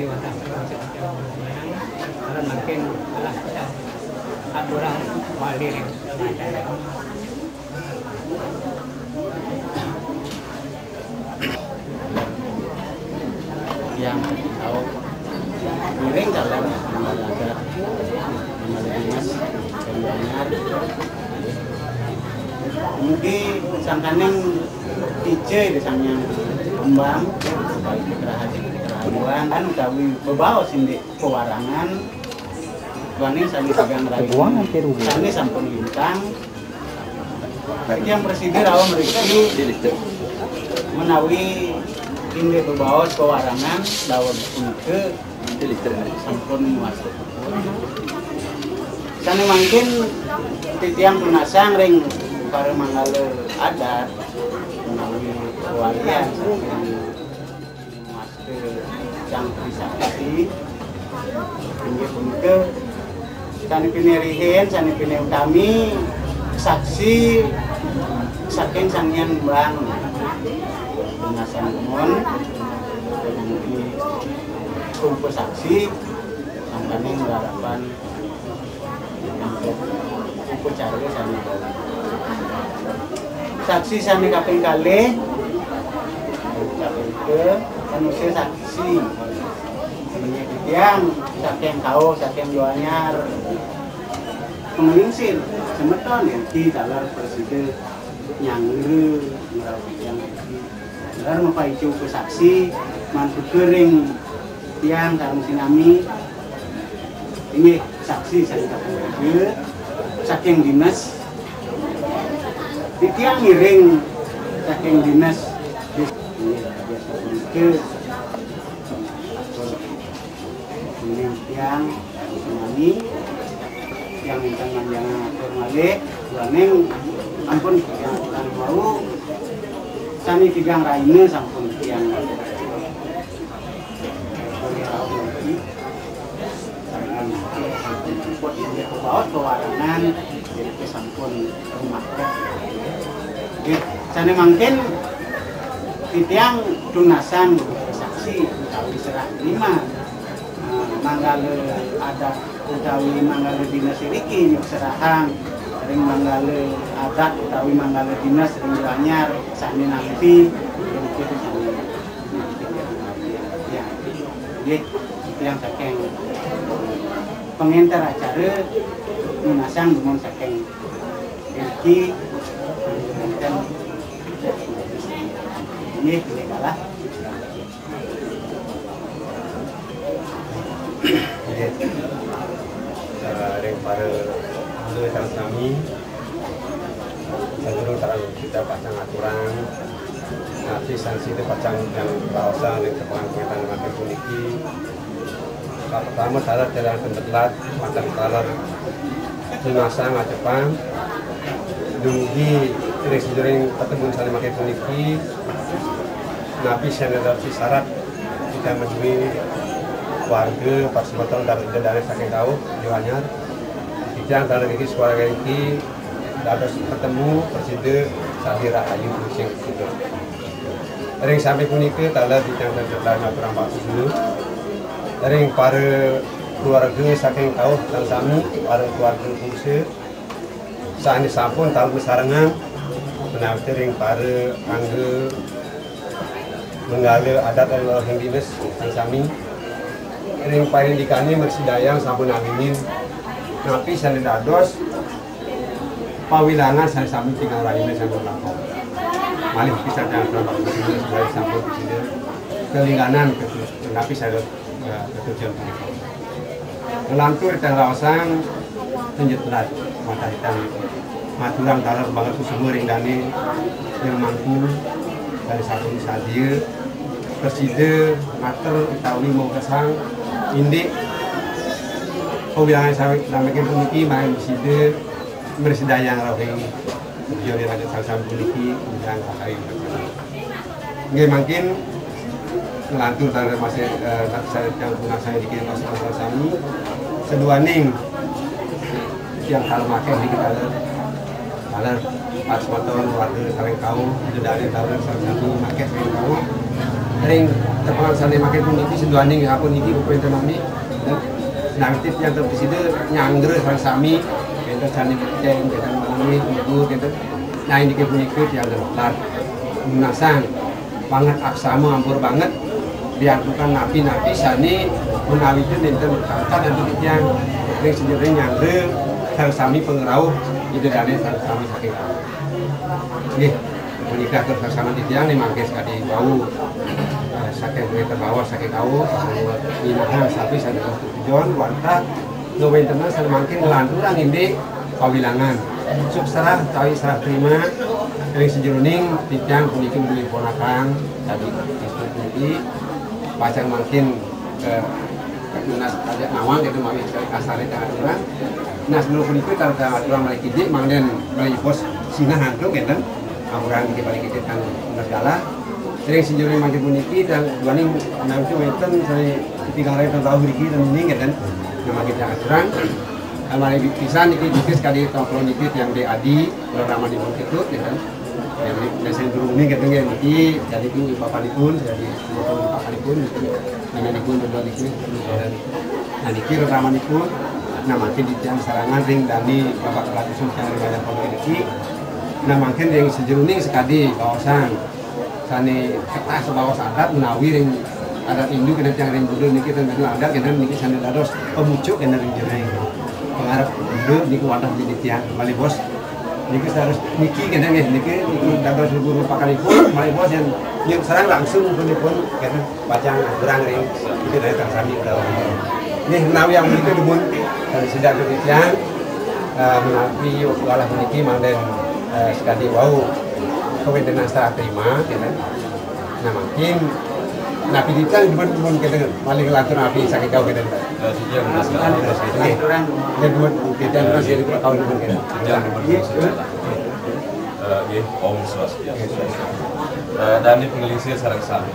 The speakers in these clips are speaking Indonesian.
wadah karena makin telah aturan wali yang tahu miring dalam ada dinas mungkin sangkaning ije disangnya kembang kerahajuan kan kami bebawa sini pewarangan tuanin sani pegang rayu sani sampun lintang yang presiden awal mereka menawi ini bebawa pewarangan dawan ke sampun masuk sani mungkin titiang penasang ring para manggala adat menawi walian yang bisa kasih ini ke sani pinerihin sani pineh utami saksi saking sangyan bang pengasan umum di kumpul saksi sangkane mengharapkan untuk kumpul cari sani saksi sani kaping kali kaping ke manusia saksi yang saking tahu saking jualnya mengingsir semeton ya di dalam presiden yang yang dalam mempaicu ke saksi mantu kering yang dalam sinami ini saksi saya katakan saking dinas di tiang miring saking dinas yang tsunami yang minta jangan atur malik warning ampun yang akan mau sani tigang raine sampun yang buat yang bawa pewarangan jadi sampun rumah sani mungkin titiang tunasan saksi utawi serah lima manggala adat utawi manggala dinas iriki nyuk serahan ring manggala adat utawi manggala dinas ring anyar sani nampi itu sani ya yang saking pengentar acara munasang dengan saking iriki dan ini kalah ring para anggota kami seluruh tarang kita pasang aturan nanti sanksi dipasang yang bahasa yang terpangkitan makin puniki pertama salah jalan pendelat makan kalar dinasang a Jepang dunggi sering ketemu saling makin puniki nabi saya syarat kita menjadi warga pas sebetulnya dari saking tahu jualnya tidak dalam lagi suara ini harus ketemu presiden Sabira Ayu Kucing itu ring sampai punike tala tidak terdapat aturan bagus dulu ring para keluarga saking tahu dan sami para keluarga fungsi saat ini sampun tahu besarangan menawar ring para angga menggali adat orang dinas dan sami ring paling dikani mersidayang sampun aminin napi salin dados pawilangan saya sampun tinggal lainnya sampun lapor malih bisa jangan sampai sampun presiden kelinganan napi saya ketujuan melantur dan rawasang penjetlat mata hitam matulang talar banget semua ring dani yang mampu dari satu sadia presiden mater utawi mau kesang indik pewilangan sampai bikin puniki main presiden bersedayang rohing jadi ada salah puniki dan pakai nggih makin ngelantur dari masih saya yang punya saya dikirim pasal sami seduaning yang kalau makan di kita ada pas motor warga saling tahu itu dari tahun salah satu makan saling tahu ring tepangan sana makin pun iki seduaning apun iki pemerintah nami nanti yang terpisida nyangger sami kita sana berceng kita mengalami kubur kita nah ini kepunyaan yang terlar menasang banget aksama ampur banget diantukan napi-napi sani menawi itu nanti berkata dan yang sendiri nyangger sami pengerau itu dari sami sakit nih menikah bersama di tiang nih mangkes kadi bau sakit meter bawah sakit kau minahang sapi sada tujuan warta ngawen tenan sada mangkin ngelanturang ini pawilangan suksera tawi serah terima dari sejeruning di tiang puniki beli ponakan tadi istri pasang mangkin ke nas ada nawang itu mawi kasare ka aturan nas dulu puniki kalau aturan malih kidik mangden malih bos sinah hantu kenten amuran di balik kita kan segala sering sejauh ini makin puniki dan dua nih nanti weten saya ketika hari tahu hari dan ini kan nama kita aturan amal pisan ini juga sekali tongkrong dikit yang diadi bersama di bawah itu kan yang saya turun ini katanya ini jadi itu papan pun jadi motor papan pun dengan ikun berdua dikit dan dikit bersama ikun nah makin di jam serangan ring dari bapak ratusan yang banyak komoditi nah makin yang sejauh ini sekali kawasan sani kertas bawas adat menawi ring adat Hindu kena yang ring budul niki ten adat kena niki sani dados pemucuk kena ring jeneng pengarep budul niku wadah di tiang mali bos niki harus niki kena niki dados guru pakalipun mali bos yang serang langsung pun kena bacang kurang ring itu dari sami dalam nih menawi yang itu demun dari sedang di tiang menawi walah niki mangden sekali wau kewenangan setelah terima, kan? Nah makin napi kita belum kita maling lantur napi sakit kau kita. Sejak sudah sekarang aturan dan buat kita terus jadi kau ini mungkin. sejak Om Swastiastu. Dan ini pengelisir sarang sami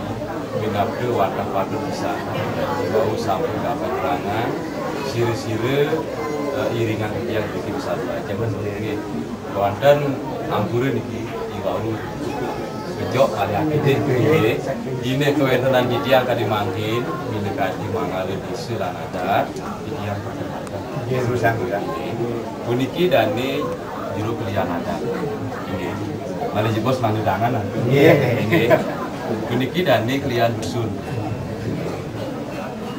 mengambil warna padu bisa bau sampai dapat keterangan siri-siri iringan yang bikin besar. Jangan seperti kawan ampurin ini baru kejok kali ini kewenangan jadi yang kali mangkin mendekati mangali di Sulan Adat jadi yang pertama puniki dan ini juru pilihan adat ini malah jebos mandudangan ini puniki dan ini kalian dusun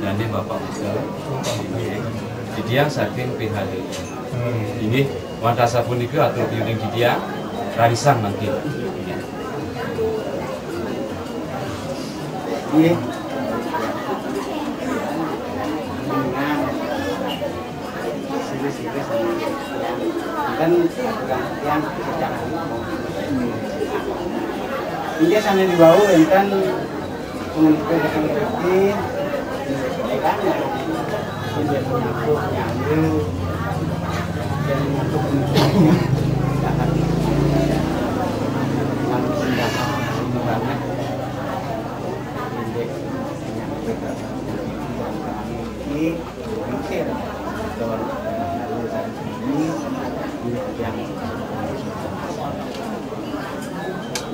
dan ini bapak bisa jadi yang saking PHD ini wantasa puniki atau piring jadi yang rarisan nanti. Iya. Kan yang secara ini sana di bawah kan komunikasi kan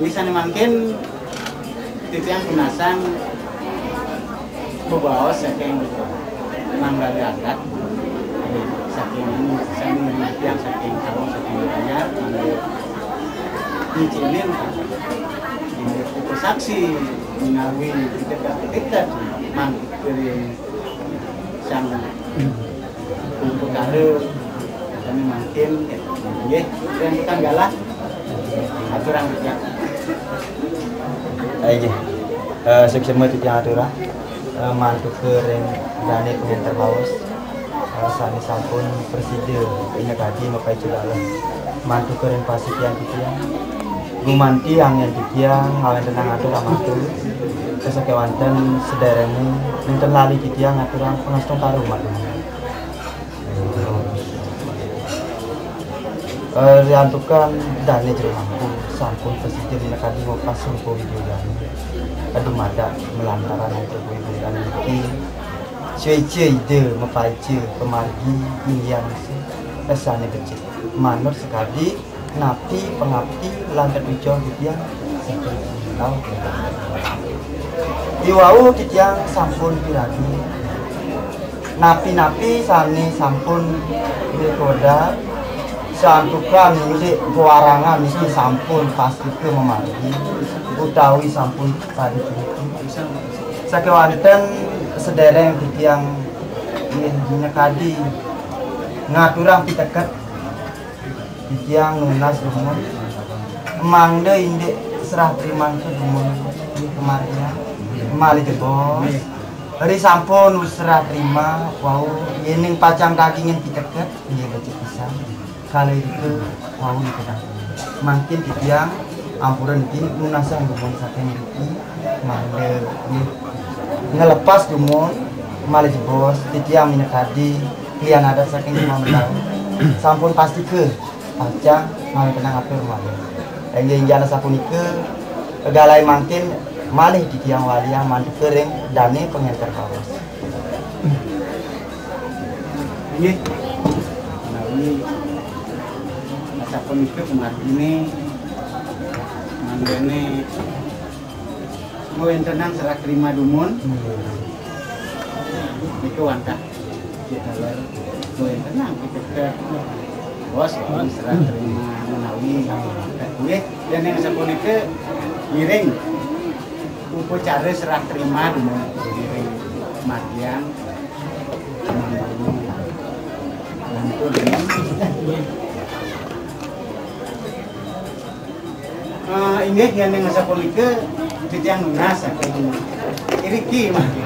bisa mungkin titik yang penasan membawa saking manggali adat saking yang saking kamu saking banyak nyicilin itu saksi menawi kita mangkit dari sang untuk kare kami mungkin ya dan bukan galah aturan kerja aja seksema itu yang aturan mantu kering dane pengantar bawas sani sampun presiden ini kaji mapai cedala mantu kering pasikian titiang gumanti yang titiang hawan tenang aturan mantu kesakewanten sederemu minten lali titiang aturan pengastong karumat diantukan dane jerumangku sampun presiden ini kaji mapai sumpo video dane aduh mada melantaran itu video dane ini cuy ide mapaje pemargi yang esane becik manur sekali napi pengabdi lantar ujo gitu ya seperti tahu Iwau titiang sampun piragi. Napi-napi sani sampun dikoda. Santukan ini kewarangan mesti sampun pasti ke memargi. Utawi sampun tadi sakewanten sedereng titiang nyekadi ngaturang piteket titiang lunas lumun emang deh inde serah terima ke lumun kemarinnya mali jebos hari sampun serah terima wow yening pacang dagingin piteket iya baca pisang kali itu wow diketang makin titiang ampuran ini lunasang lumun saking iki mangde ngelepas lumun mali jebos titiang nyekadi klian ada saking 5 tahun sampun pasti ke pacang mali tenang atur mali engge jana sapunika galai mangkin malih di tiang walia mantu kering dane pengantar kawas. Nggih. Menawi sapunika kemardine manggene mboten tenang serah terima dumun. Niku wantah kita mboten tenang kita ke bos serah terima menawi nggih dan yang sapunika ngiring upacara serah terima dumun ngiring kematian lantur ini yang sapunika titiang lunas saking iriki mangke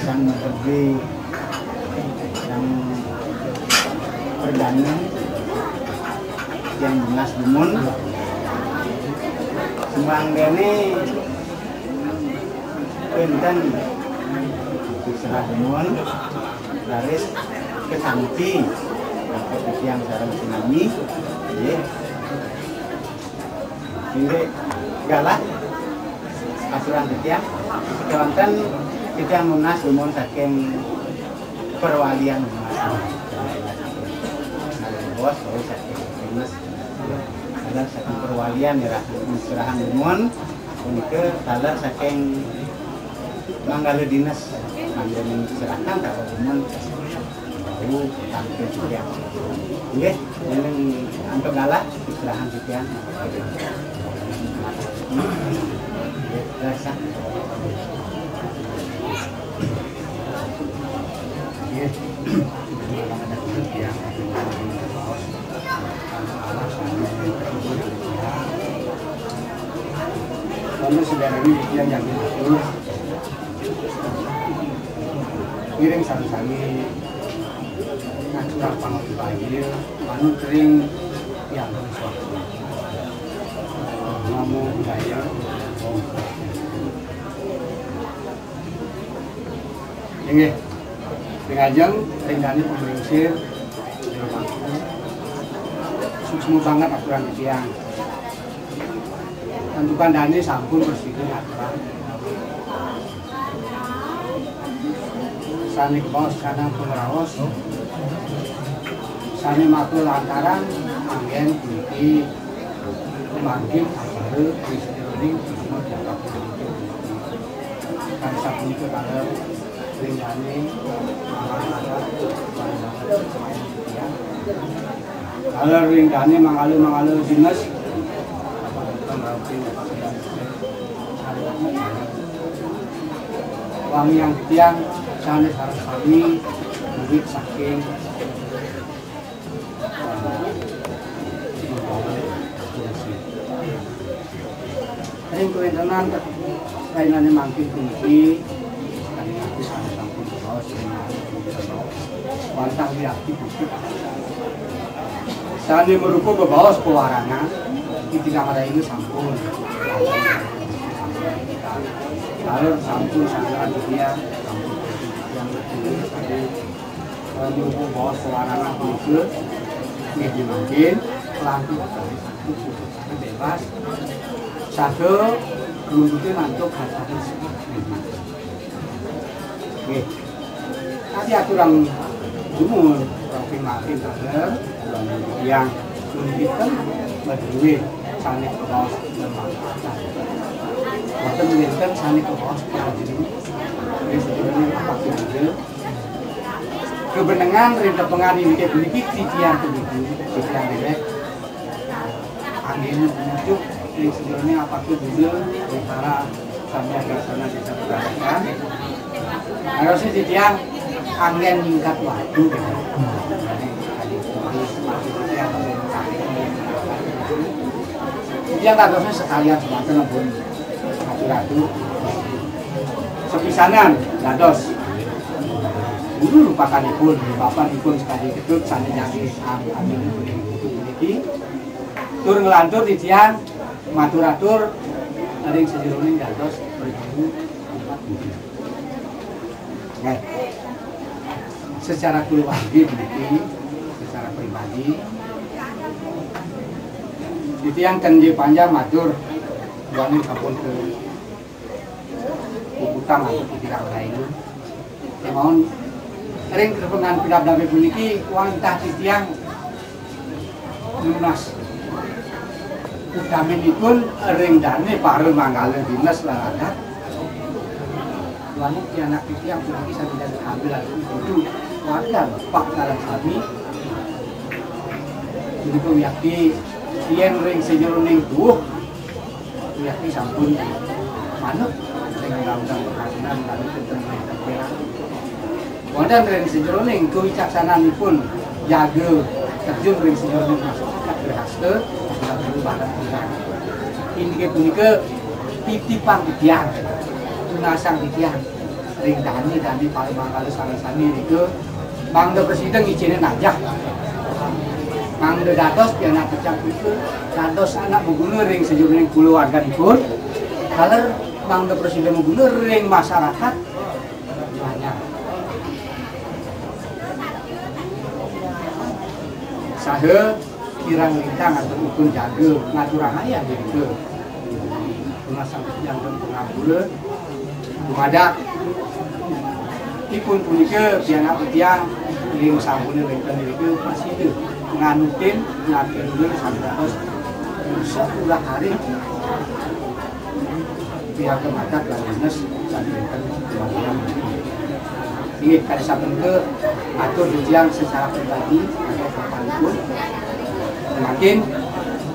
sang pergi sang perdana yang lunas dumun sembang dene penten serah dumun laris kesanti yang sareng tsunami nggih ini galak asuran titiang kewanten titiang lunas dumun saking perwalian bos saking lunas talar saking perwalian ya serahan dumun punika talar saking manggala dinas manggala serahkan kalau dumun tahu tampil titiang nggih yang untuk galak serahan titiang rasa karena saudara ini yang diatur kirim sari-sari ngatur panggil banjir anu kering yang suatu ngomong budaya ini ngajeng ringgani pemeringsir sukses banget aturan titiang tentukan dani sampun bersihkan aturan sani bos kadang pengeraos sani matul lantaran angin kunci manggil baru disediakan semua dianggap kan sapu itu kalau ringgani kalau ringgani mangalu dinas wangi yang tiang sana sarang kami duit saking Ini kewenangan lainannya makin tinggi, kami nanti sana sampun bos, wantang diaktif bukti. Saat ini merupa bebawas pewarangan, di kamar ini sampun. Lalu sampun sangat dia, sampun yang tadi merupa bebawas pewarangan itu, ini makin pelantik dari satu bebas. Satu kemudian mantuk hasil oke nanti aturan umum profil makin kader yang menunjukkan berdua saling bebas lemah waktu menjadikan sani ke bawah jadi sebenarnya apa juga kebenangan renta pengadil di kebuniki titian kebuku titian bebek angin muncul di sebenarnya apa juga antara sampai ke sana bisa beradakan harusnya titian angin meningkat waktu yang harusnya sekalian semacam pun ratu sepisanan dados dulu lupakan pun bapak pun sekali ketut sana jadi ambil ini tur ngelantur di tiang maturatur ada yang sejeroning dados berjuru secara keluarga begini secara pribadi di tiang kenji panjang matur buangin kapun ke utang atau tidak lain yang mohon ring terpengan pilap dapat memiliki uang entah di tiang lunas utamin pun ring dane paru manggale dinas lah ada wanita yang anak di tiang pun bisa tidak diambil lagi itu wajar pak dalam kami jadi kuyaki tiang ring sejeroning tuh kuyaki sampun manuk undang-undang perkawinan lalu tentang terkait. Wadah ring sejeroning kewicaksanaan pun jaga terjun ring sejeroning masuk ke berhasil tidak perlu bahan tidak. Ini punika titipan titian, tunasang titian, ring dani paling mangkal sana-sani itu bangda presiden izinin aja. Bangda dados piana kecap itu dados anak gubernur ring sejeroning keluarga pun kalau bangda presiden gubernur ring masyarakat banyak. Sahe kirang lintang atau ukun jaga ngaturan ayah gitu. Pengasang yang pengabulan ada ipun punika piana petiang ring sampune benten itu masih itu nganutin ngatur dulu sampai terus sebulan hari pihak kematat dan dinas sampaikan kemudian ini kali sampun ke atur ujian secara pribadi atau kapanpun semakin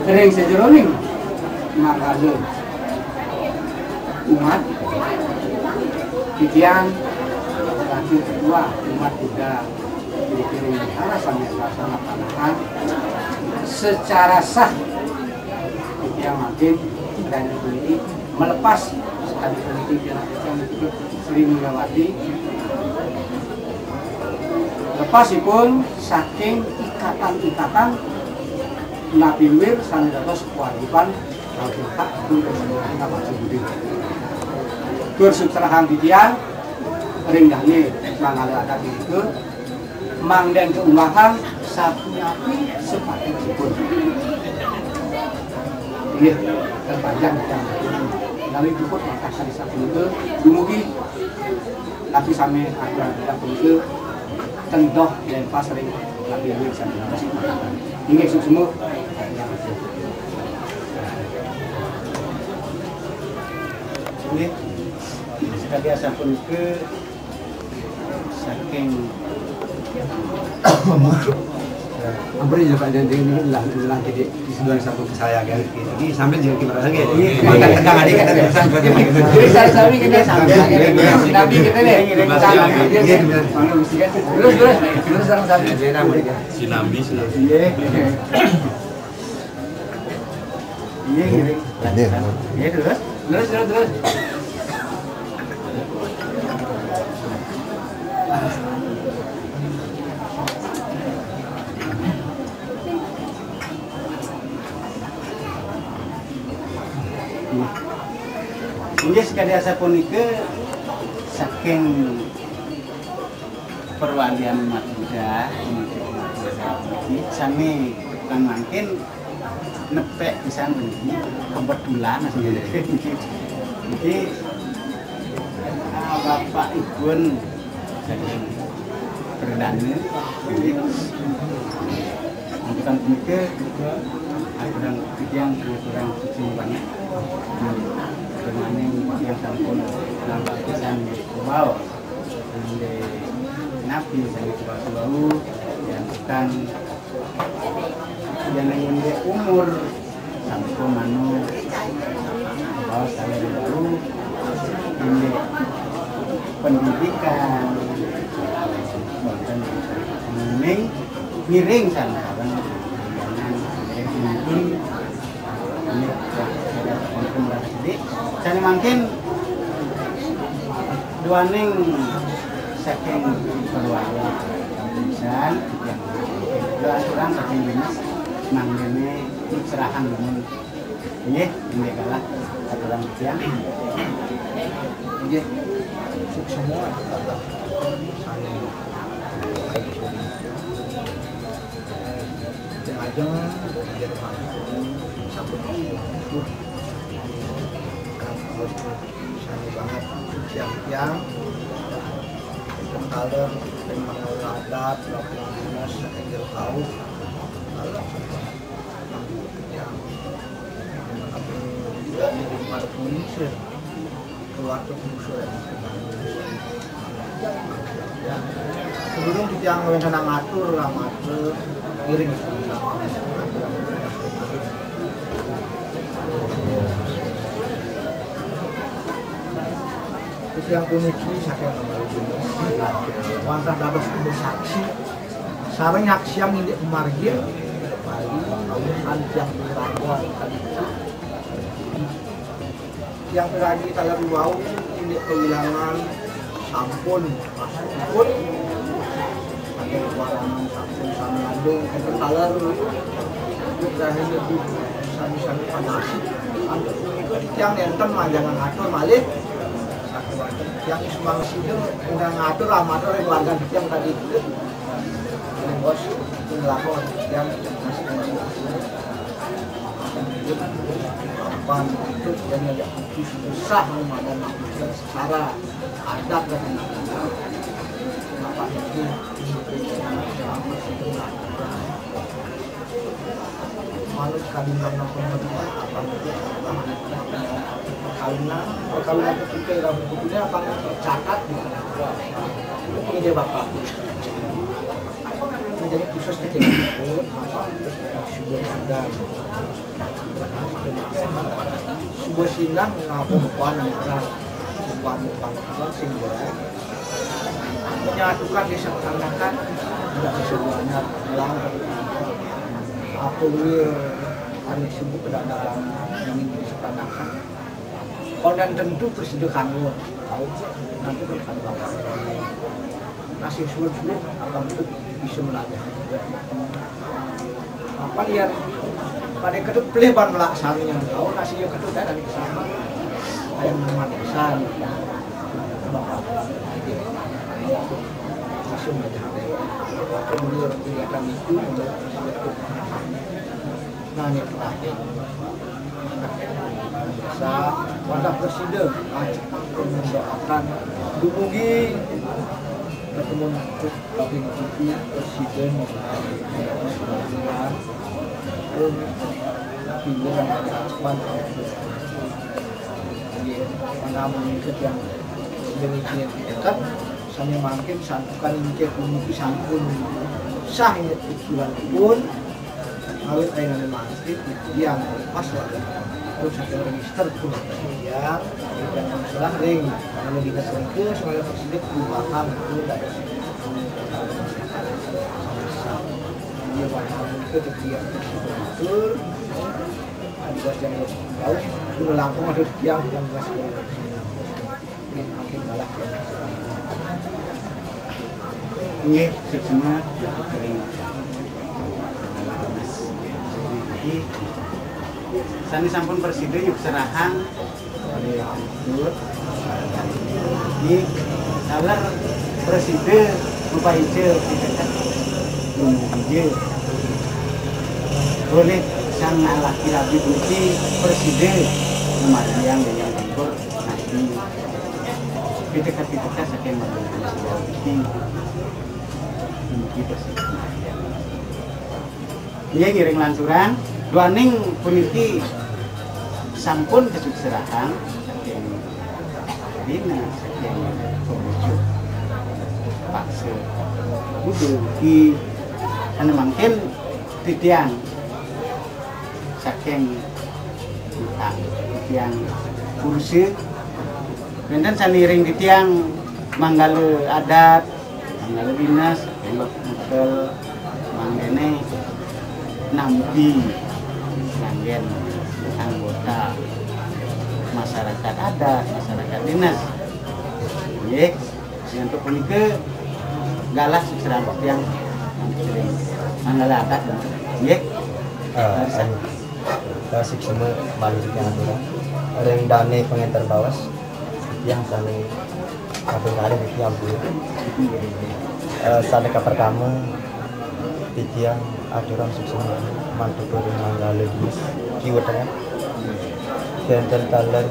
kering sejeroning mangkalo umat titian laki kedua umat juga dipilih negara sampai perasaan panahan secara sah titian makin dan politik melepas sekali politik yang itu sering melewati lepasipun saking ikatan-ikatan Nabi Wir sana dados kewajiban hak untuk menjalankan sebudi bersuterahan titian ringgahnya mangala adat itu mangden keumbahan satu api sepatu pun ini terpanjang yang lalu cukup maka hari satu itu dumugi tapi sampai aturan tidak itu tentoh dan pas ring Nabi Wir sana masih ini semua ini sudah biasa pun ke saking Ampun ya Pak dan ini lah di sebelah satu saya kan. Ini sampai jadi gimana lagi? Kadang adik kata pesan seperti itu. Jadi saya kita sampai Nabi kita nih. Terus sampai si Nabi. Iya. Iya terus. Ini sekadar sapunika saking perwalian umat Buddha sami kan mungkin nepek pisan begini kebetulan jadi bapak Ibun perdana bukan punika kurang yang kurang suci banyak kemarin yang sampun nampak pisan di Kubau di Napi sampai Kubau yang bukan yang di umur sampai manu Kubau sampai baru ini pendidikan bukan miring sana kan mungkin ini jadi saya mungkin dua neng saking keluarga tulisan yang dua orang saking dinas manggilnya serahan namun ini kalah aturan yang semua ajang sambut banget siang-siang kalau mengenal adat dinas angel tahu yang polisi keluar ke musuh sebelum yang rencana ngatur kirim terus yang puniki saya wantah dapat sebuah saksi sarang saksi yang ini kemargin bali kawasan yang berlakuan yang lagi saya bau ini kehilangan sampun pun ada warna sampun sama landung itu talar sudah lebih sami-sami panasi ada yang enten jangan ngatur malih yang semang situ udah ngatur amatur keluarga yang tadi itu bos ngelakon yang masih apa itu yang ada susah ada maksudnya secara adat dan apa itu malu kabinan apa itu perkawinan ketika dalam bukunya apa tercatat ini dia bapak menjadi khusus ketika itu sebuah sinang pengukuhan antara pengukuhan sehingga menyatukan desa peternakan tidak semuanya dalam apa hari sibuk dalam ingin disepanakan dan tentu presiden kantor tahu nanti berkan bapak nasi sulit akan bisa melatih apa lihat pada ketut peleban melaksanakannya tahu nasi yang ketut dari kesana ayam mematisan bapak masih menjadi kemudian kelihatan itu nah ini pelatih bisa wadah presiden mendoakan dumugi ketemu tapi presiden pilihan harapan mana mengikut yang demikian dekat saya makin santukan ingin mungkin sangkun sah ini tujuan pun awet dengan masjid yang pas lah terus ada register pun ya dan masalah ring kalau kita sering ke soalnya presiden perubahan itu tidak ada dia banyak ke dia betul ada yang tahu sudah langsung ada yang masih makin galak ini semua kering sani sampun presiden yuk serahan oleh Gubernur di salar presiden lupa hijau tidak hijau boleh sang laki laki putih presiden kematian yang ikut nanti kita saking mungkin presiden dia ngiring lansuran dua ning puniki sampun kesuk serahan dinas saking pengujuk paksa kudu di anu mungkin titiang saking titiang kursi kemudian saniring titiang manggale adat manggale dinas mungkel manggene nampi nganggen anggota masyarakat adat, masyarakat dinas. Nggih, untuk punika galah secara yang sering manggala adat. Nggih. Kasih semua balik yang ada. Reng dane pengantar bawas yang saling kabeh kali iki ampun. Sadeka pertama titiang aturan suksema mantu turun manggala dinas kiweteng benten taler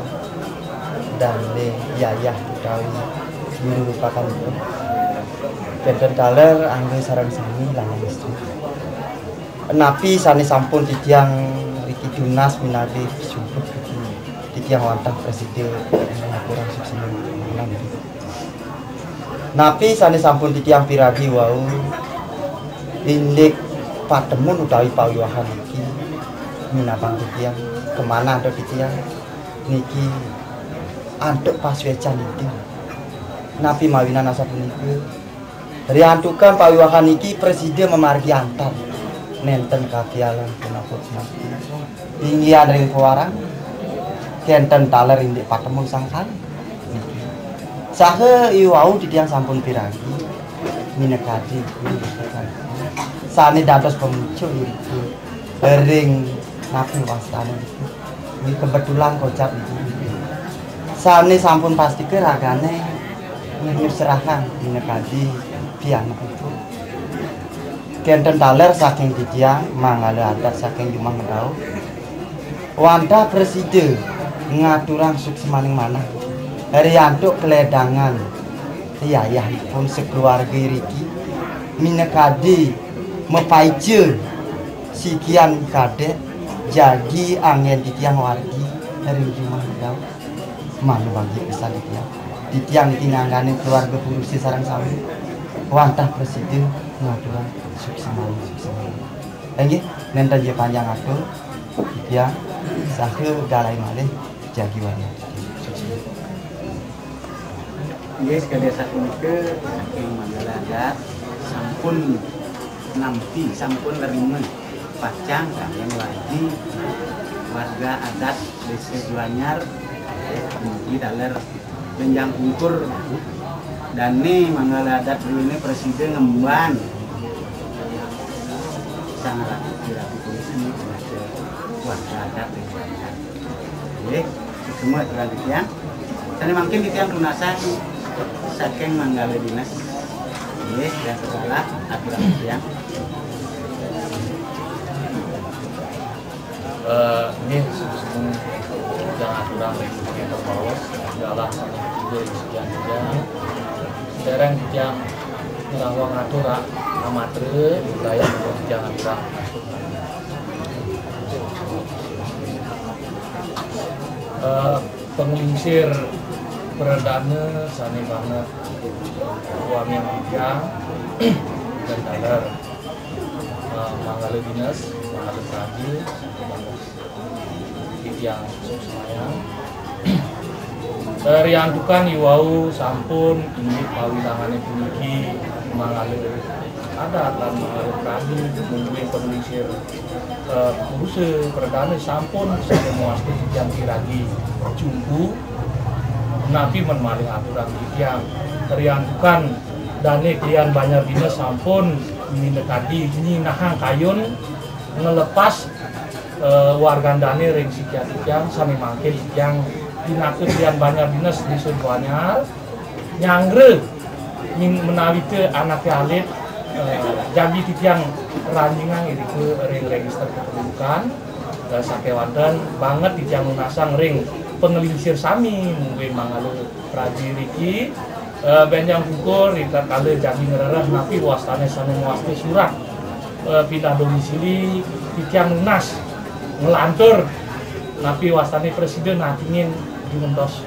dan yayah utawi dirupakan itu benten taler angge sareng sami lanang istri napi sane sampun titiang riki dunas minadi sumput titiang wantah presiden aturan suksema lanang napi sane sampun titiang piragi wau indik patemun utawi pawiwahan iki minapang titiang kemana ada titiang niki antuk paswecan itu napi mawinan asa puniki riantukan pawiwahan iki presiden memargi antar nenten kapialan punapun napi tinggian ring pewarang kenten taler indik patemun sangkan sahe iwau titiang sampun piragi minekadi sane dados pemuncul itu ring napi wastane ini kebetulan kocap itu sane sampun pasti keragane nyerahkan minekadi pianak itu kenten taler saking titiang manggala adat saking jumah medau wanda presiden ngaturang suksemaning manah riantuk keledangan yayah pun sekeluarga riki minekadi mepaije sikian kadek jadi angin titiang wargi dari rumah dau malu bagi pesan titiang tinanggane keluarga purusi sarang sami wantah presiden ngaturang suksema nggih nenten je panjang atur titiang sahe galai malih jagi wani nggih sekali sapunika saking manggala adat sampun nampi sampun nerima pacang kalian wajib warga adat desa Juanyar di daler benjang ukur dan nih manggala adat dulu ini presiden ngemban sangat rapi polisi warga adat di Juanyar jadi semua aturan titiang dan mungkin titiang lunasan saking manggala dinas dan segala aturan titiang ini sebelum jangan aturan yang terbawas adalah satu tiga sekian saja dereng yang merawang aturan amatre wilayah jangan kurang pengunsir perdana sani banget uang yang tiga dan dalar manggala dinas manggala tadi yang semuanya riantukan iwau sampun ini pawilangane puniki mangalir adat lan mangalir kami mungkin penulisir kuruse perdana sampun semua yang kiragi jumbu nabi menmalih aturan yang riantukan dane klian banyak dinas sampun minekadi ini nahang kayun ngelepas wargandane ring sikian sami mangkin yang dinakur yang banyak dinas di Suanyar nyangre menawi ke anak alit jadi titiang ranjingan itu ring register kependudukan sakewanten banget titiang lunasang ring pengelinsir sami mungkin mangalu pradiriki benjang ukur ikat kali jadi ngererah napi wastane sana wasti surat pindah domisili titiang lunas ngelantur napi wastane presiden nantingin dimentos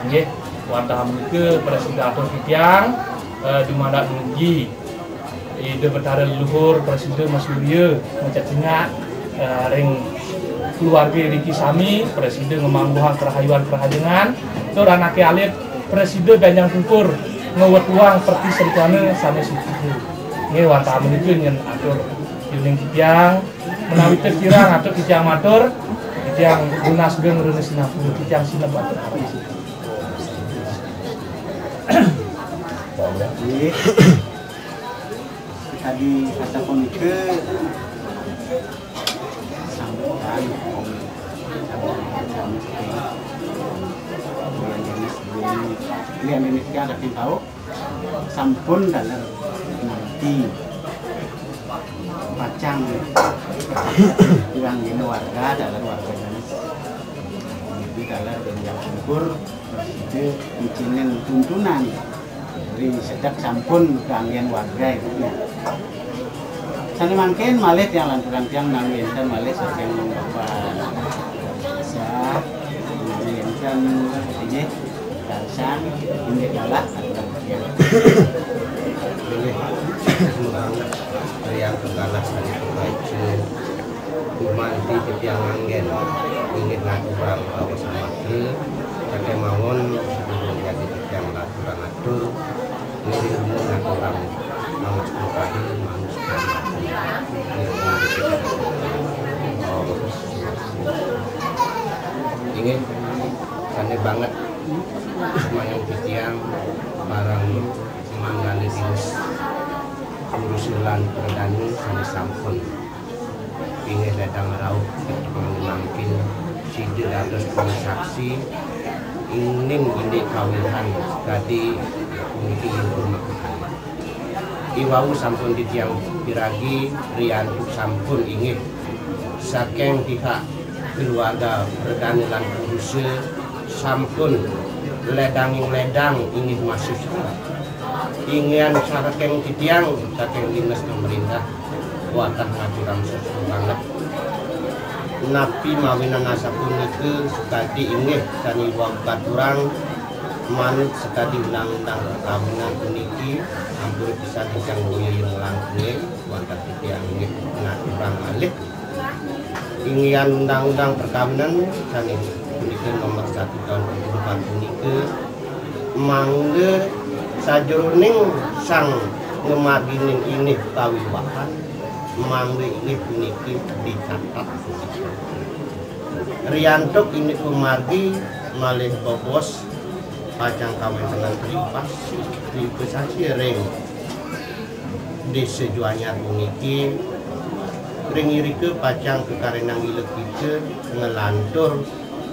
nggih wantah ke presiden atau Kitiang di mana Nugi ide betara leluhur presiden Mas Surya mencacinga ring keluarga Riki Sami presiden ngemangguhan kerahayuan kerahajengan itu anaknya alit presiden banyak kukur ngewet uang perti serikane sanes itu ini wantah ke nyen atur yuning Kitiang menawi terkirang atau Kitiang matur Kitiang lunas geng renes sinapur Kitiang sinap atur Jadi tadi kata komike sambutan jenis dia ada tahu sampun dalam nanti pacang yang ini warga dalam warga jenis jadi dalam yang syukur itu izinin tuntunan dari sedek sampun keanggian warga itu ya. Sana mungkin malet yang lanturan tiang nawin dan malet yang bapak sah nawin kan ini dasar ini galak aturan tiang. Ini yang tergalas dari pembaca umanti tiang anggen ingin ngaturan bahwa sama itu pakai mawon sebelum jadi tiang laturan atur ini umum ngaturan mangus kali mangus ingin sangat banget semuanya tiang barang manggali dinas urusulan perdana sangat sampun ingin datang rauh mungkin sidir atas transaksi ingin ini kawinan tadi mungkin rumah Iwau sampun di tiang piragi riantuk sampun ingin saking pihak keluarga perdana lan urusa sampun ledang ingin masuk ingin saking di tiang saking dinas pemerintah watah ngaturan sesuatu banget napi mawinan asapun itu sekali ingin sani wang katurang manut sekali undang-undang perkawinan puniki hampir bisa dicangguhi yang langkung watah tiang ingin ngaturan alik ingin undang-undang perkawinan sani puniki nomor 1 tahun 2004 puniki mangga sajuruning sang ngemaginin ini kawiwahan mangga ini puniki dicatat riantuk ini kumargi malih bobos pacang kawin dengan teripas ribesasi ring di sejuanya puniki ring irike pacang kekarenang ilek kita ngelantur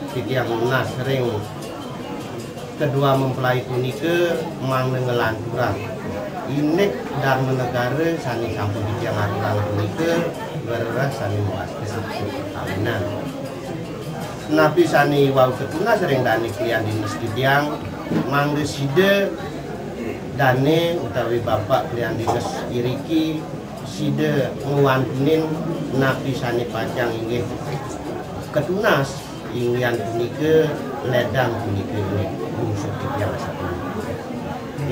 tiang nas ring kedua mempelai punike mangga ngelanturan ini dan negara sani sampun di tiang aturan punike beras sani muas perkawinan napi sani wau ketuna sering dani klian dinas di tiang mangga side dane utawi bapak klian dinas iriki side nguwantunin napi sani pacang inggih ketunas ingin punike ledang punike ini bungsu di tiang satu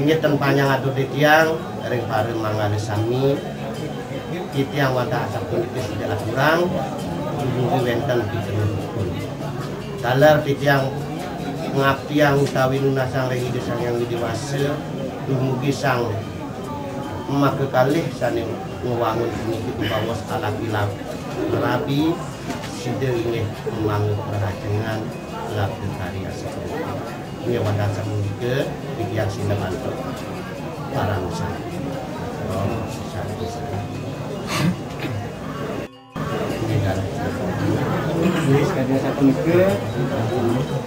ingin tempanya ngatur di tiang ring pare mangale sami di tiang wadah asap punike tidak kurang bungsu wenten di pun talar di tiang ngaptiang utawi nunasang ring ide sang yang dewasa dumugi sang emak kekalih sani ngewangun punike bawas ala kilap rabi side ini membangun perhajangan laku karya seperti ini wadah samun ke bikian sineman untuk para usaha jadi sekadar satu ke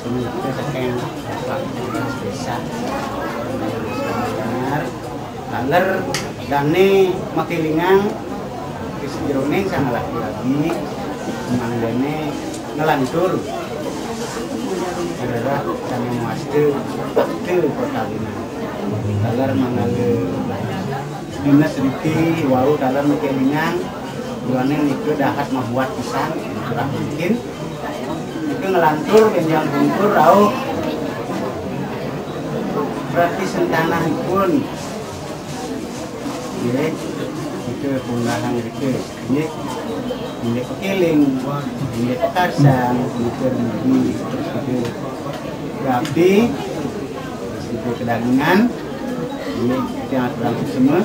kita sekian desa laler dane makilingang kesejeroning sang laki-laki manggane ngelantur kira kami muaste ke perkawinan dalar mangale dinas riki wau dalar makilingang duane niku dahat membuat pisan kurang mungkin itu ngelantur yang bungkur rauh berarti sentanah pun ya itu pengalaman itu ya ini kekiling ini kekasan itu rapi itu kedagingan ini yang aturan semua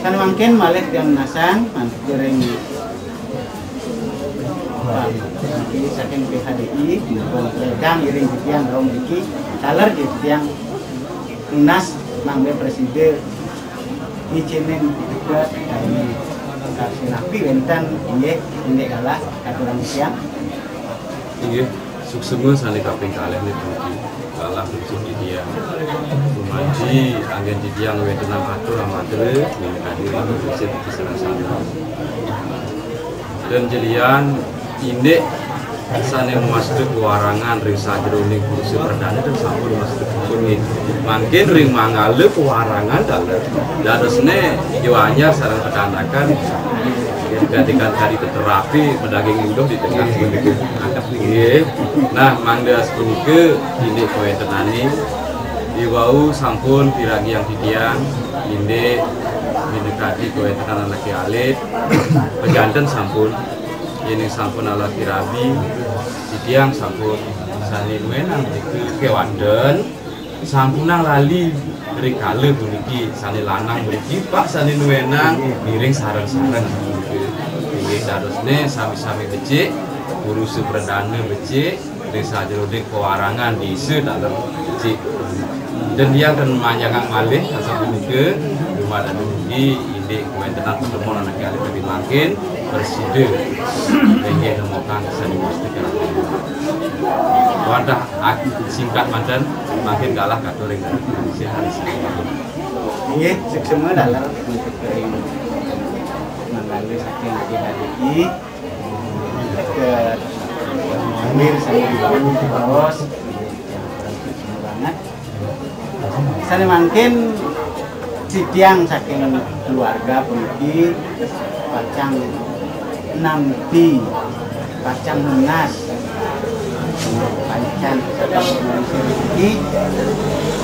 kan mungkin malah yang nasan mantu goreng ini saking PHDI pedang iring yang rom diki kaler gitu yang lunas nangge presiden izinin juga ini kasih napi wenten ini kalah aturan siang iya suksema sani kaping kalih nih tuki kalah tujuh dia Umaji angin di tiang wetenang atur amadre ini hadir Indonesia di sana dan jelian ini sane masuk kewarangan ring sajroning kursi perdana dan sampun masuk kuning mungkin ring mangale kewarangan daresne jiwanya sareng pedanakan gantikan hari terapi pedaging induk di tengah menuju angkat tinggi nah mangda sepunike ini kowe tenani iwau sampun piragi yang titian ini mendekati kowe tenan laki alit pejanten sampun ini sampun ala kirabi titiang sampun sani nuenang kewanden sampunang lali dari kale puniki sani lanang puniki pak sani nuenang miring sareng-sareng ini darusne sami-sami becik urus perdana becik desa jerodek pewarangan diise dalam becik dan dia akan memanjangkan malih asal punike rumah dan dugi ini kuen tenang ketemu anak kali lebih makin berside dengan nemokan sani mustika wadah singkat mantan makin galah katoring Indonesia hari ini semua dalam untuk kering mengalami saking PHDI ke Amir sampai bawos banget sana makin titiang saking keluarga pergi pacang nampi pacang menas pancan saking Indonesia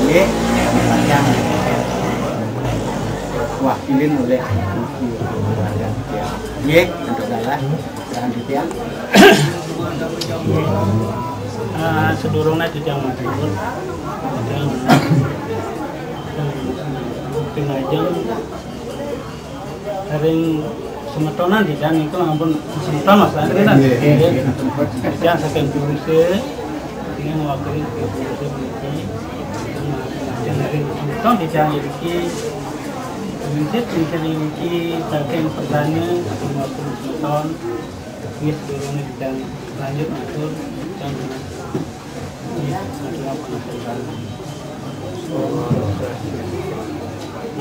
ini pacang wakilin oleh keluarga ya untuk galah selanjutnya sedurungnya tidak matur pengajeng sering semetonan di dan itu ampun semeton mas kan yang saking kuruse ingin mewakili kuruse yang sering semeton di dan iki Minjit memiliki saking perdana 50 tahun wis durunge dan lanjut atur dan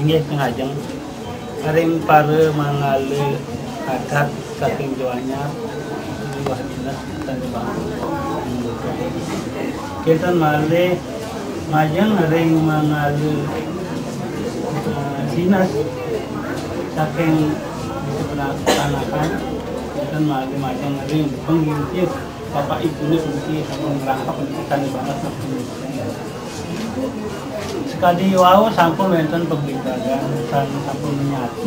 inggih pengajeng paring para mangale adat saking Jawanya luwih dinas dan kinten malih majeng ring mangale dinas saking disepenanakan dan macam-macam ring pengintir bapak ibu ini mesti merangkap pendidikan banget sekali wow sampun wonten pembicaraan sampun menyatu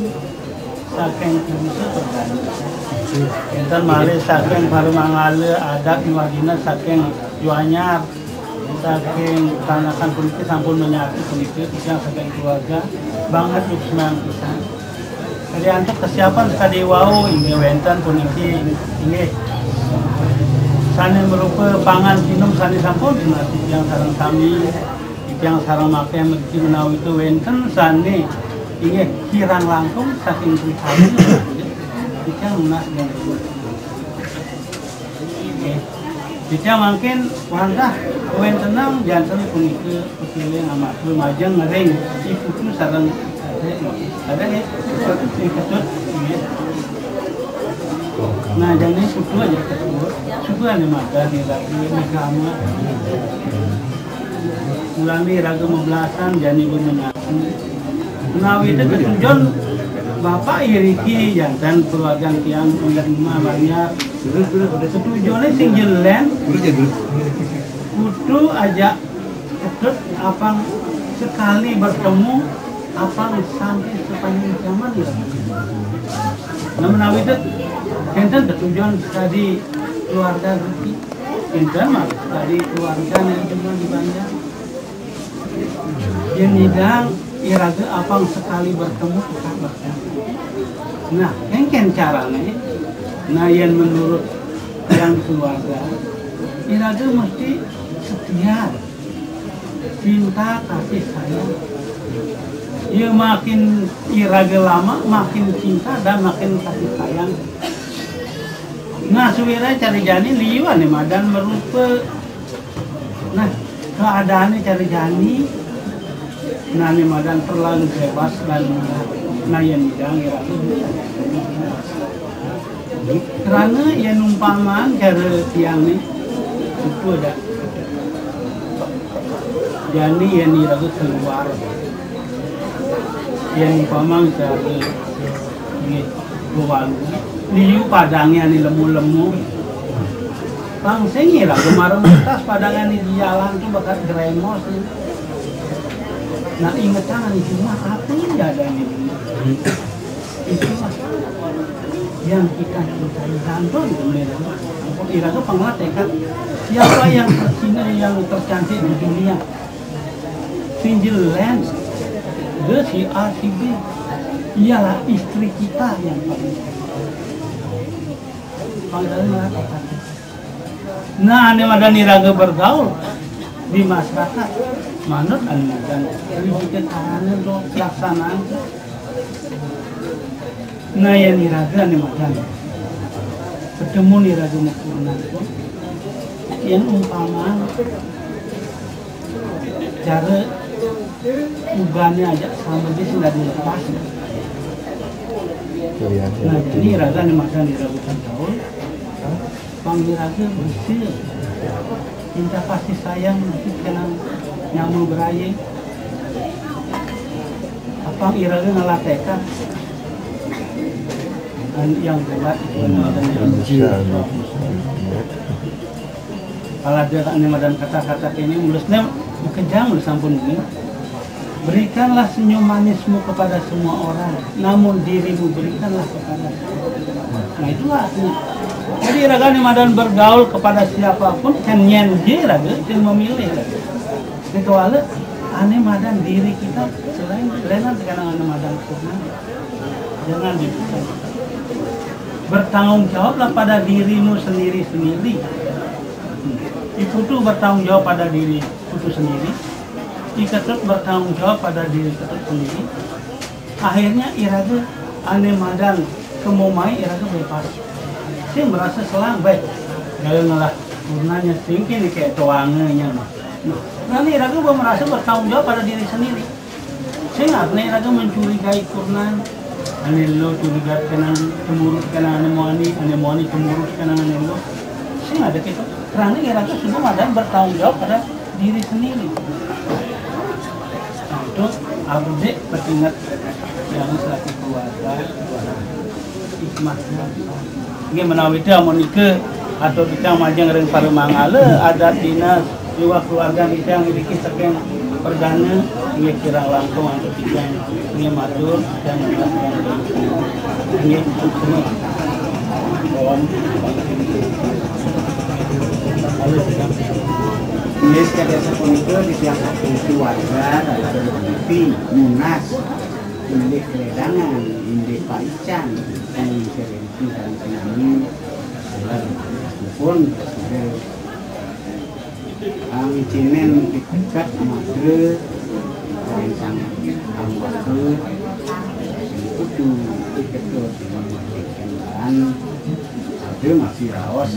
saking kudu perdana enten malih saking baru mangale adat wadina saking Jawanyar saking tanakan puniki sampun menyatu puniki yang saking keluarga banget senang pisan. Jadi untuk kesiapan sekali wau ini wenten puniki ini sani merupa pangan minum sani sampun nasi yang sarang kami yang sarang makai mesti menawi itu wenten sani ini kirang langkung saking kami jika lunas dan jika mungkin warga kowen tenang jantan puniki pilih nama lumajang ngering ibu tu sarang ada ni ketut nah jangan suku aja ketut suku ane mata di lagi agama mulai raga membelasan jadi bermenyatu menawi itu ketujuan bapak iriki jantan keluarga tiang menerima banyak tujuannya sing jelen kudu aja ketut apang sekali bertemu apang sampai sepanjang zaman ya. Namun itu enten tujuan tadi keluarga Gusti, enten mah tadi keluarga yang cuma di Banjar. Yang nidang iraga apang sekali bertemu tetap bertemu. Nah, engken caranya. Nah, yang menurut yang keluarga, iraga mesti setia, cinta kasih sayang. Ia makin iraga lama, makin cinta dan makin kasih sayang. Nah, suwira cari jani liwan nih madan merupa. Nah, keadaannya cari jani. Nah, nih madan terlalu bebas dan nah yang bidang iraga. Karena yang numpaman cara tiang nih itu ada. Jani yang iraga keluar. Yang umpama dari Gowalu, liu padangnya nih lemu-lemu. Bang sengi lah kemarin bekas padangan di jalan tuh bekas gremos. Nah inget tangan di rumah apa yang ada nih? Itu yang kita cintai jantung itu memang. Kira tuh penglatikan siapa yang tercinta yang tercantik di dunia? Single lens. Si A, si B ialah istri kita yang paling nah, ini ada niraga bergaul di masyarakat manut dan bikin tangan untuk pelaksanaan. Nah, yang niraga ini ada ketemu niraga mukuna itu yang umpama cara ubannya aja sama dia sudah dilepas. Nah, jadi raga nih makan di ragusan tahun, panggil raga bersih, cinta kasih sayang nanti kena nyamuk beraya. Apa iraga ngalatekan dan yang berat itu kalau ada madan kata-kata ini mulusnya kejang lu sampun ini. Berikanlah senyum manismu kepada semua orang, namun dirimu berikanlah kepada semua. Nah itulah artinya. Jadi ragani madan bergaul kepada siapapun, kenyen je raga, yang memilih raga. Kecuali ane madan diri kita selain lenan sekarang ane madan kurna. Jangan dibuka. Bertanggung jawablah pada dirimu sendiri-sendiri. Iputu bertanggung jawab pada diri putu sendiri. Iketut bertanggung jawab pada diri ketut sendiri. Akhirnya iraga ane madan kemumai iraga bebas. Saya merasa selang baik. Gaya ngalah urnanya singkin kayak tuangnya mah. Nanti iraga merasa bertanggung jawab pada diri sendiri. Saya nggak pernah iraga mencurigai kurnan. Ane lo curiga kena cemurut kena ane moani cemurut kena ane lo. Saya nggak ada gitu. Karena iraga semua madan bertanggung jawab pada diri sendiri. Untuk abdi petingat yang selaku keluarga hikmahnya. Ini menawi itu amonika atau kita majang ring para mangale adat dinas jiwa keluarga kita yang memiliki sekian perdana ini kira langkung untuk kita ini matur dan ini untuk semua bawaan lalu sedang ini sekadar sepunika di tiap satu keluarga dalam menghadapi munas indek keredangan, indek paican dan serenti dan penyanyi pun angicinen dipecat madre dan sangat anggota itu iketut dengan ada masih rawas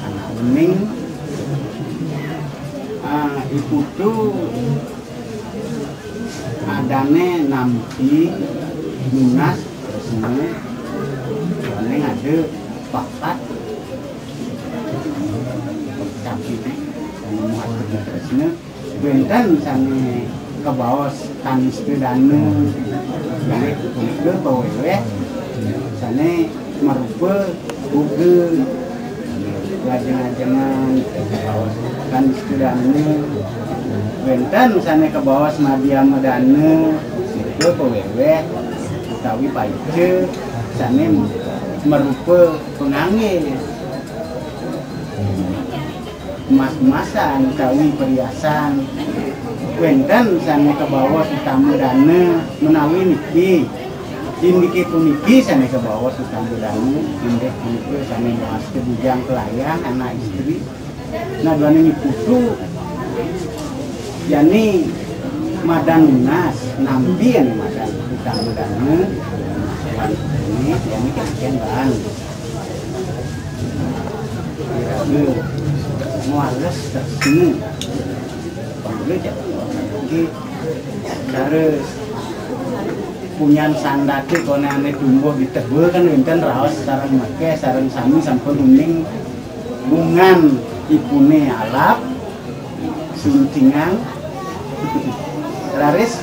anak bening. Ibu tu adane nampi munas semua paling ada papat tapi dan muat terusnya benten sana ke bawah tanis kedana yang itu bawa sana merupa Google jangan-jangan kan istilahnya Wenten sana ke bawah semadiam medane itu pewewe utawi paice sana merupa pengangil emas-emasan utawi perhiasan. Wenten sana ke bawah utama dana menawi niki indiki puniki sana ke bawah utama dana indek puniki sana mas kebujang kelayang anak istri. Nah dua ini putu yani madan lunas nampi yang madan utama dana ini yani kesekian bahan kira-kira mualas tersini panggil jadi cara punyan sandati kone ane tumbuh di tebel kan wenten raos sarang make sarang sami sampun uning bungan ipune alap suntingan laris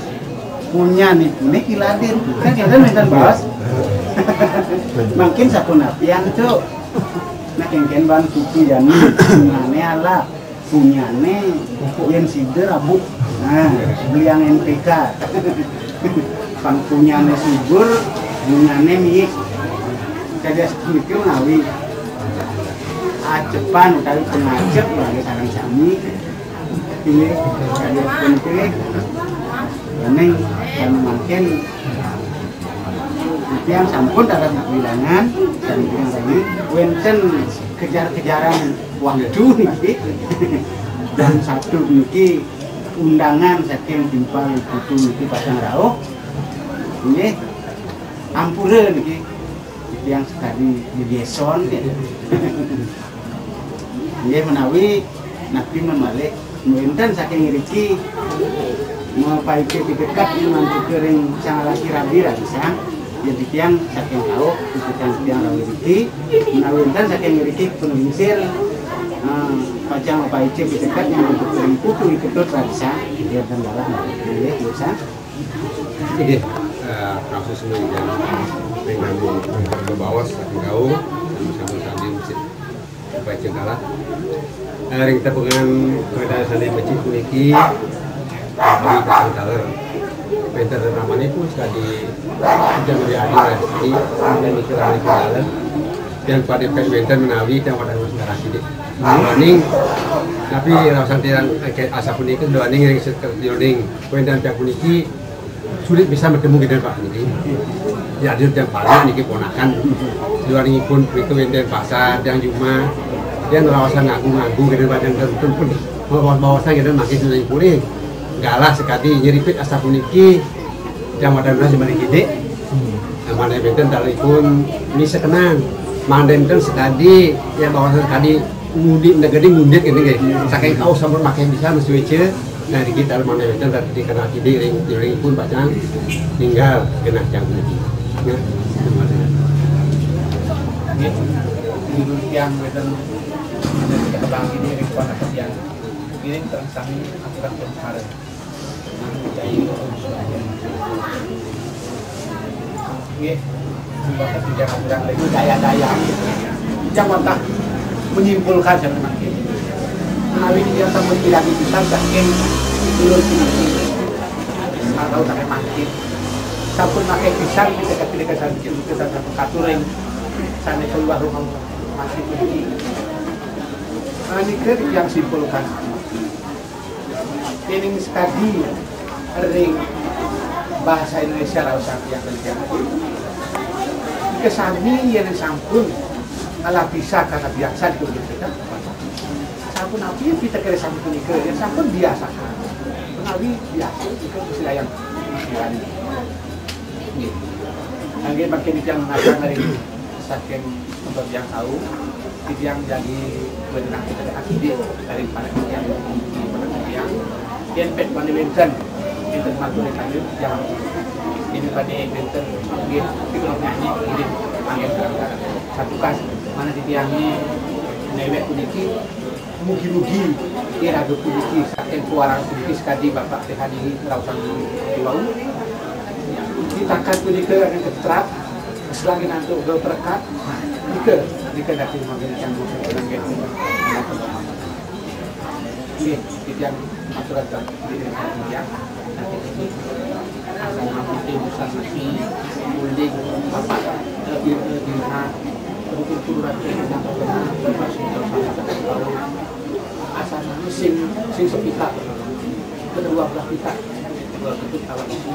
punya ipune kiladir kan kita wenten bahas makin sapun apian tuh nah kengken ban suci jani bungane alap punyane yang sider abuk nah beliang NPK pang punyane subur bungane miik kada sedikit nawi acepan kali pengacep lagi sarang sami ini kada penting neng dan makin yang sampun dalam bilangan dan yang tadi wenten kejar-kejaran waktu niki dan satu niki undangan saking timpal putu niki pasang rauh ini ampura niki yang sekali di deson ini menawi nabi memalik wenten saking riki mau paike dekat mantu kering sang laki rabi bisa jadi tiang saking tahu itu tiang rawi riki menawinkan saking riki penulisir pacang apa itu dekat yang untuk kering putu ikut bisa dia tenggalah boleh bisa ini kasus ini dengan ke bawah saking tahu sama-sama sambil baca kalah hari kita pengen keadaan sana baca kuniki bagi kasang taler Peter namanya pun sekali sudah berada di dan dikira di dalam dan pada Peter menawi dan pada masyarakat ini. Warning, tapi rawasan tiran asap ini kan warning yang sekerjioning Peter dan puniki sulit bisa bertemu dengan Pak ini. Ya dia yang paling ini ponakan. Warning pun itu Peter pasar yang cuma dan rawasan ngaku-ngaku dengan badan tertentu pun bawa-bawa saya dan makin sudah pulih. Galah sekali nyeripit asap puniki yang wadah beras sebalik ide mana benten dalipun ini sekenang mana benten sekali yang bawah sekali mudik negeri mundik ini guys saking tahu sampai makin bisa switch nah di kita mana benten tadi kena ide ring pun bacaan tinggal kena jam ini ya ini yang benten kebang ini ringkuan yang ini transaksi aturan kemarin bahkan tidak kurang lagi daya-daya jangan tak menyimpulkan sebenarnya menawi dia sama tidak bisa saking ulur ini atau tak makin sampun pakai pisang bisa ketika kita satu katuring sana keluar rumah masih begini ini ke yang simpulkan ini sekali ring bahasa Indonesia rasa yang terjadi kesami yang sampun ala bisa karena biasa di kita sampun api kita kira sampun ini yang sampun biasa menawi biasa itu istilah yang istilahnya lagi makin yang ada dari saking untuk yang tahu itu yang jadi benar kita akide daripada yang yang pet mana benten benten matur kayu yang ini pada benten dia tapi kalau nyanyi ini panggil terang satu kas mana di tiangnya newek puniki mugi-mugi dia ragu puniki saking kuarang puniki sekali bapak tehani rausan di bau ditakat puniki akan keterap selagi nanti udah terkat jika nanti makin yang bukan yang aturan di yang nanti asal nanti besar nasi uling apa di mana ukuran yang terkena masih terlalu asal sing sepihak kedua belah pihak bentuk alat itu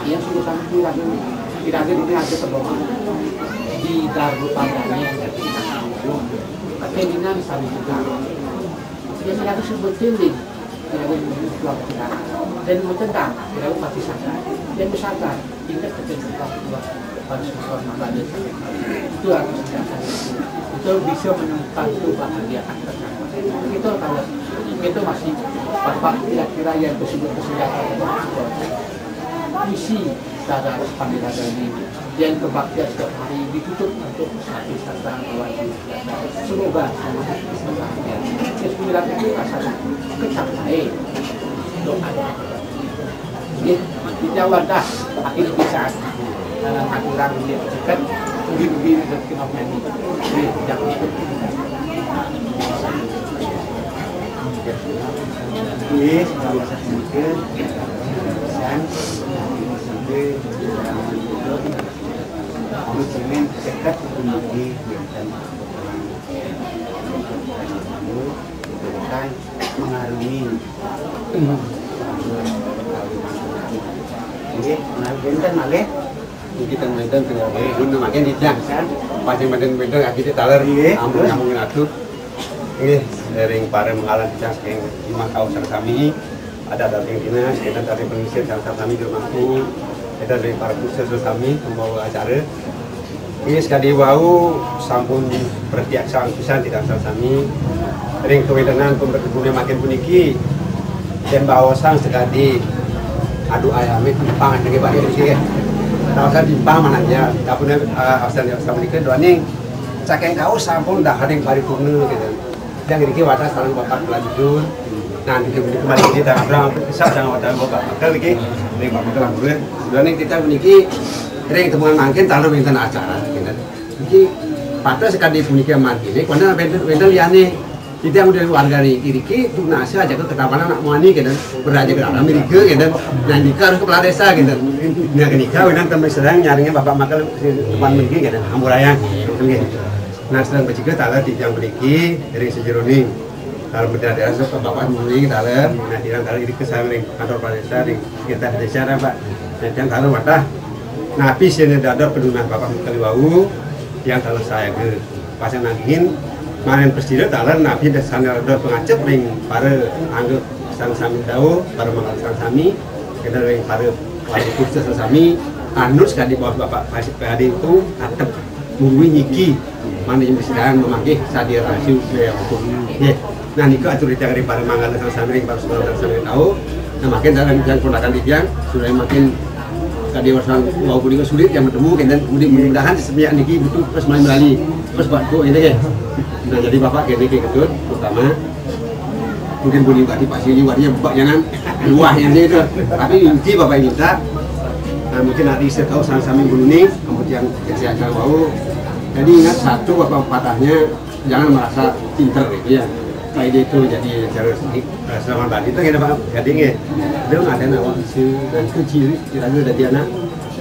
yang sudah sangat tidak ada ini ada terbawa di Darul Padanya yang kita tahu keinginan saling juga dia tidak harus bertinding tidak ada menjual kita dan mententang tidak ada mati sadar dan bersadar ingat ketentuan kedua pada sesuatu masalah itu harus dilakukan itu bisa menemukan kebahagiaan bersama itu kalau itu masih bapak kira-kira yang bersumber kesejahteraan misi dari panggilan ini dan kebaktian setiap hari ditutup untuk satu serta melalui semoga sembilan itu asal kecapai doa kita wadah akhirnya bisa aturan dia dekat mungkin dan kenapa ini jangan Yes, kalau sedikit dan sampai muslimin dekat di dan mengarungi ini benten malih kita benten dengan guna makin dijang pasang benten akhirnya talar ngomongin atuh ini dari para mengalan dijang yang lima kawasan kami ada dari dinas, kita dari pengisian kawasan kami di rumahku, kita dari para khusus kami membawa acara ini sekali wau sampun bertiaksan pisan tidak salah kami ring kewedangan pemberkebunnya makin puniki dan bawa sang sekali adu ayamnya timpang dengan banyak sih kawasan timpang mananya kapunnya kawasan yang sama dikit doa nih cakeng kau sampun dah ada yang paripurna gitu yang ini wadah saling bapak lanjut nanti kembali kita ngobrol bisa jangan wadah bapak bakal lagi ring bapak kelamburan doa nih kita puniki ring temuan mangkin tanam minta acara gitu jadi pada sekali puniki mangkin ini karena benda liane kita yang udah warga nih kiri tuh nasi aja ke ketapanan anak muani gitu beraja ke dalam Amerika gitu nah nikah harus kepala desa gitu nah kenikah winan temui sedang nyaringnya bapak makal depan mereka gitu hamburaya gitu nah sedang berjika talar di jam beriki dari sejeroning kalau berada daerah bapak mulai talar nah dirang talar ini kesana kantor kepala desa di sekitar desa pak nah yang talar wadah nah habis ini ada penunan bapak Kaliwau yang talar saya ke pasang nanggin Manen presiden talar nabi dan sana ada pengacep ring para anggap sang sami tahu para mengalami sami kita ring para wali khusus sami anus sekali bawah bapak Pasik PAD itu atap mungwi nyiki mana yang bersidang memanggih sadir rasio beliau ya nah nikah atur di dari para mengalami sami ring para saudara sami tahu nah makin dalam yang ponakan di tiang sudah makin tadi orang mau kuliah sulit yang bertemu dan mudah-mudahan sebenarnya niki butuh terus melalui terus bantu ini ya. Nah jadi bapak kini ketut pertama mungkin boleh juga dipasih warnanya jangan luah yang itu tapi inti bapak minta nah mungkin hari saya tahu sama-sama nih kemudian kesehatan bau jadi ingat satu bapak patahnya jangan merasa pinter gitu ya kayak itu jadi cara selama tadi itu kita pak gadingnya dia nggak ada nawak dan kecil kira-kira dari anak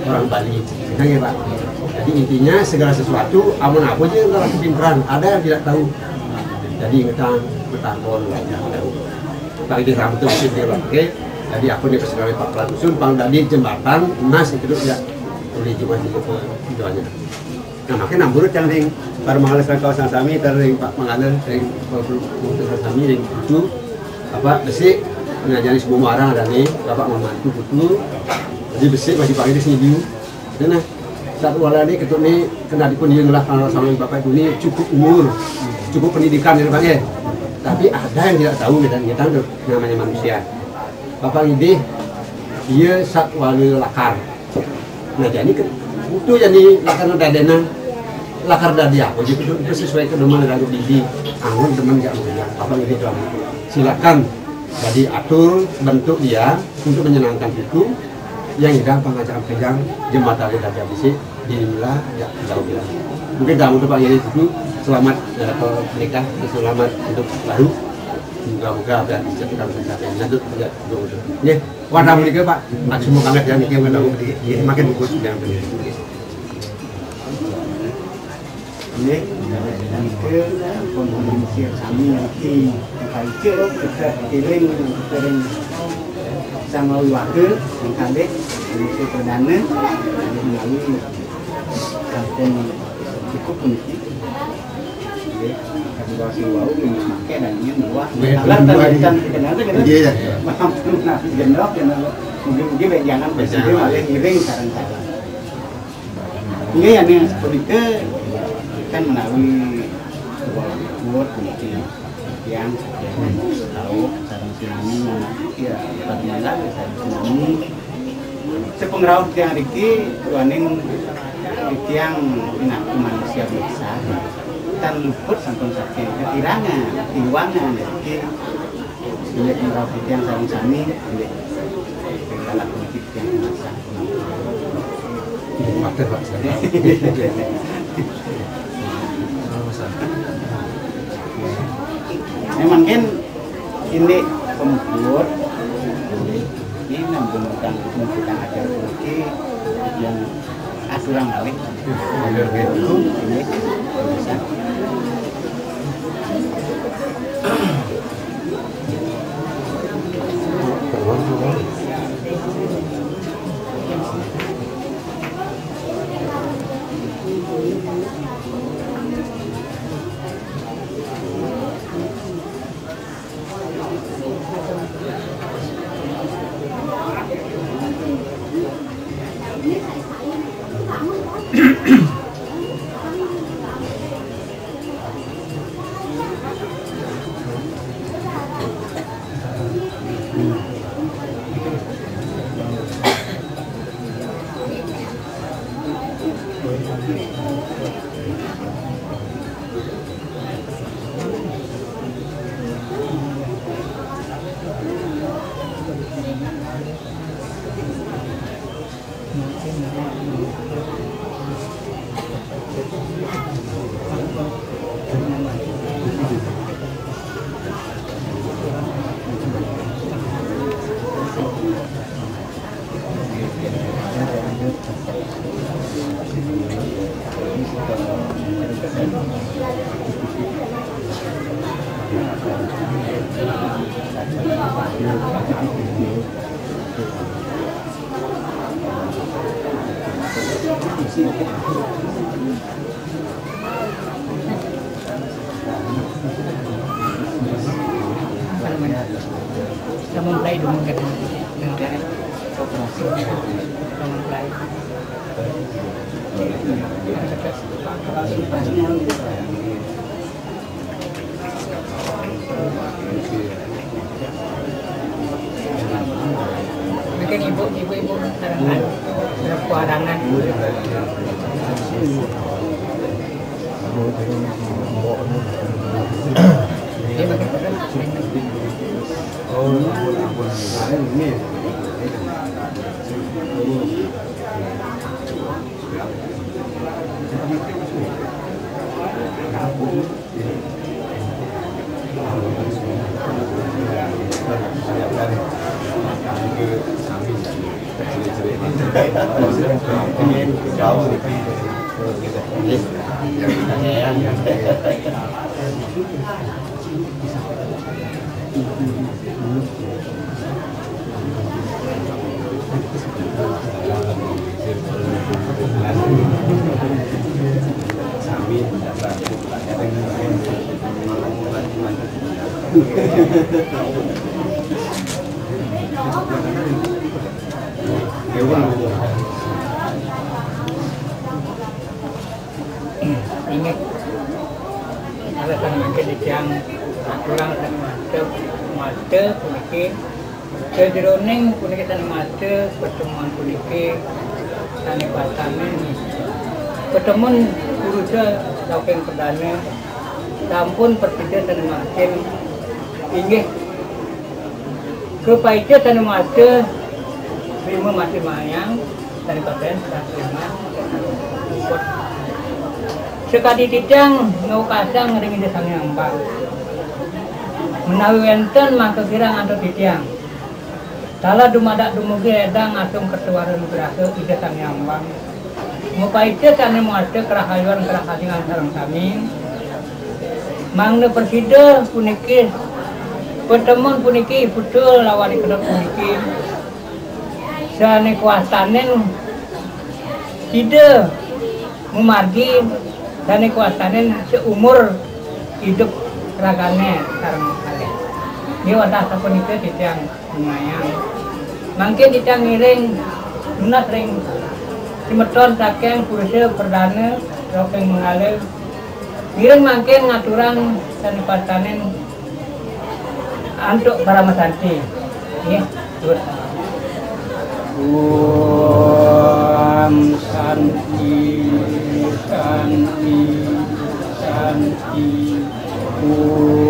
orang Bali kan ya pak jadi intinya segala sesuatu amun apa aja kalau kepintaran ada yang tidak tahu jadi ngetang bertangkol yang tahu kalau di rambut itu dia pakai jadi aku nih pesegawai Pak Langsung pang dari jembatan emas itu ya boleh cuma itu tujuannya nah makanya namburut yang ring para mengalir kawasan kami terring Pak mengalir ring kawasan kami ring itu apa besi ngajari semua orang ada nih bapak membantu butuh jadi besi masih pakai di sini dan satu wala ini ketuk ini kena dipenuhi lah kalau sama bapak itu ini cukup umur cukup pendidikan ya bang ya tapi ada yang tidak tahu kita namanya manusia bapak ini dia satu wali lakar nah jadi itu jadi lakar dadena lakar dadi apa jadi itu sesuai kedeman dari didi anggun teman gak mulia bapak ini doang silakan jadi atur bentuk dia untuk menyenangkan itu yang gampang aja pegang jembatan dari bisi Inilah ya jauh bilang. Mungkin dalam untuk Pak Yeni dulu selamat menikah, selamat untuk baru. Moga-moga ada kita mencapai lanjut ya dulu. Ya, warna menikah Pak, maksimum banget ya nikah makin bagus yang benar. Ini dan ke kondisi kami nanti baca kita kirim sama wakil yang kali Komisi Perdana melalui kampung cukup kunci. Kasih wau ini pakai dan ini luas. Kalau tadi kenal tu kita mampu nak gendok mungkin jangan bersih malah ngiring saran-saran. Ini yang seperti kan melalui buat kunci yang tahu sarang tsunami ya bagaimana sarang tsunami sepengraut yang Riki waning yang nak manusia biasa tan luput sampun sakit ketirangan tiwangan Riki ini pengraut yang sarang tsunami ini kalau kunci yang masa Waktu Pak. Memang kan ini pembuat ini menggunakan ajar kunci yang aturan balik itu ini bisa. Kita memulai dulu kan dengan operasi kita memulai mungkin ibu sarangan kuarangan dia bagaimana ini ingat alasan mungkin yang kurang mata puniki kejeroning puniki tan mata pertemuan puniki tani patane pertemuan kuruja laukeng perdana sampun perpindah tan makin inggih kepaita tan mata lima mati mayang dari paten 105 support. Sekali titiang ngukasang ring ide sang Hyang menawi wenten maka kirang anto titiang. Tala dumadak dumugi edang asum ketuaran berasa ide sang Hyang muka itu sana muate kerahayuan kerahasingan sarang kami. Mangna persida puniki pertemuan puniki putul lawani kedap puniki. Sane kuasanen tidak memargi sane kuasanen seumur hidup ragane sarang kalian. Dia wadah puniki titiang lumayan. Mungkin titiang ngiring lunas ring simeton sakeng kursi perdana rokeng mengalir ngiring mangkin ngaturan dan pasanen untuk para masanti ya terus Om Santi Santi Santi Om